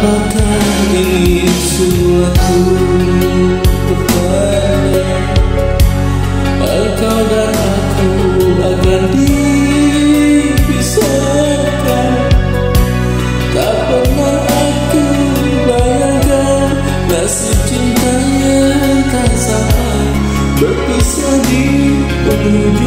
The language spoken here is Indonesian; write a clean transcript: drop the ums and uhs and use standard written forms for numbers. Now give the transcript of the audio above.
Apakah ini suatu pertanda engkau dan aku akan dipisahkan? Tak pernah aku bayangkan nasib cinta yang tak sampai berpisah di penghujung.